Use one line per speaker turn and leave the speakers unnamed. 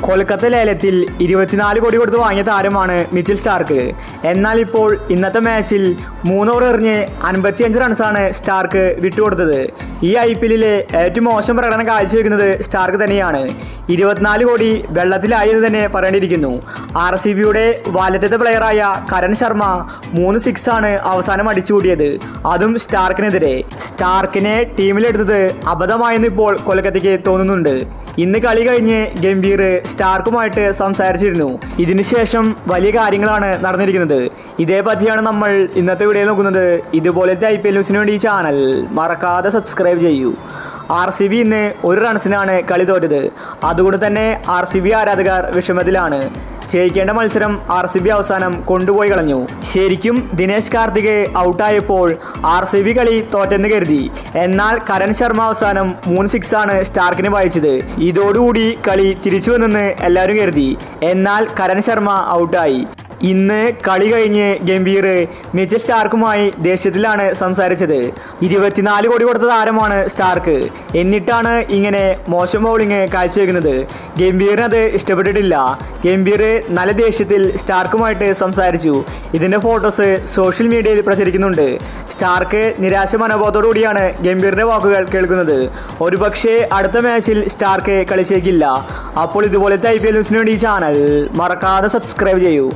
കൊൽക്കത്ത ലേലത്തിൽ 24 കോടി കൊടുത്ത് വാങ്ങിയ താരമാണ് മിച്ചൽ സ്റ്റാർക്ക്. എന്നാൽ ഇപ്പോൾ ഇന്നത്തെ മാച്ചിൽ 3 ഓവർ എറിഞ്ഞ് 55 റൺസാണ് സ്റ്റാർക്ക് വിട്ടുകൊടുത്തത്. ഈ IPL ഏറ്റവും മോശം പ്രകടനം കാഴ്ചവെക്കുന്നത് സ്റ്റാർക്ക് തന്നെയാണ്. 24 കോടി വെള്ളത്തിലായി എന്ന് തന്നെ പറയേണ്ടിയിരിക്കുന്നു. RCBയുടെ വാലറ്റത്തെ പ്ലെയറായ കരൺ ശർമ്മ 3 സിക്സാണ് അവസാനം അടിച്ചുകൂടിയത്, അതും സ്റ്റാർക്കിനെതിരെ. സ്റ്റാർക്കിനെ ടീമിലെടുത്തത് അബദ്ധമായെന്ന് ഇപ്പോൾ കൊൽക്കത്തയ്ക്ക് തോന്നുന്നുണ്ട്. ഇന്ന് കളി കഴിഞ്ഞ് ഗംഭീർ സ്റ്റാർക്കുമായിട്ട് സംസാരിച്ചിരുന്നു. ഇതിനുശേഷം വലിയ കാര്യങ്ങളാണ് നടന്നിരിക്കുന്നത്. ഇതേ പറ്റിയാണ് നമ്മൾ ഇന്നത്തെ വീഡിയോ നോക്കുന്നത്. ഇതുപോലത്തെ IPL ന്യൂസിന് വേണ്ടി ഈ ചാനൽ മറക്കാതെ സബ്സ്ക്രൈബ് ചെയ്യൂ. RCB ഇന്ന് 1 റൺസിനാണ് കളി തോറ്റത്. അതുകൊണ്ട് തന്നെ RCB ആരാധകർ വിഷമത്തിലാണ്. ജയിക്കേണ്ട മത്സരം RCB അവസാനം കൊണ്ടുപോയി കളഞ്ഞു. ശരിക്കും ദിനേശ് കാർത്തിക് ഔട്ടായപ്പോൾ RCB കളി തോറ്റെന്ന് കരുതി. എന്നാൽ കരൺ ശർമ്മ അവസാനം 3 സിക്സാണ് സ്റ്റാർക്കിന് വായിച്ചത്. ഇതോടുകൂടി കളി തിരിച്ചു വന്നെന്ന് എല്ലാവരും കരുതി. എന്നാൽ കരൺ ശർമ്മ ഔട്ടായി. ഇന്ന് കളി കഴിഞ്ഞ് ഗംഭീർ മിച്ചൽ സ്റ്റാർക്കുമായി ദേഷ്യത്തിലാണ് സംസാരിച്ചത്. 24 കോടി കൊടുത്ത താരമാണ് സ്റ്റാർക്ക്, എന്നിട്ടാണ് ഇങ്ങനെ മോശം ബൗളിങ് കാഴ്ചവെക്കുന്നത്. ഗംഭീറിനത് ഇഷ്ടപ്പെട്ടിട്ടില്ല. ഗംഭീർ നല്ല ദേഷ്യത്തിൽ സ്റ്റാർക്കുമായിട്ട് സംസാരിച്ചു. ഇതിൻ്റെ ഫോട്ടോസ് സോഷ്യൽ മീഡിയയിൽ പ്രചരിക്കുന്നുണ്ട്. സ്റ്റാർക്ക് നിരാശ മനോഭാവത്തോടു കൂടിയാണ് ഗംഭീറിൻ്റെ വാക്കുകൾ കേൾക്കുന്നത്. ഒരുപക്ഷെ അടുത്ത മാച്ചിൽ സ്റ്റാർക്ക് കളിച്ചേക്കില്ല. അപ്പോൾ ഇതുപോലത്തെ IPL ന്യൂസിന് വേണ്ടി ഈ ചാനൽ മറക്കാതെ സബ്സ്ക്രൈബ് ചെയ്യൂ.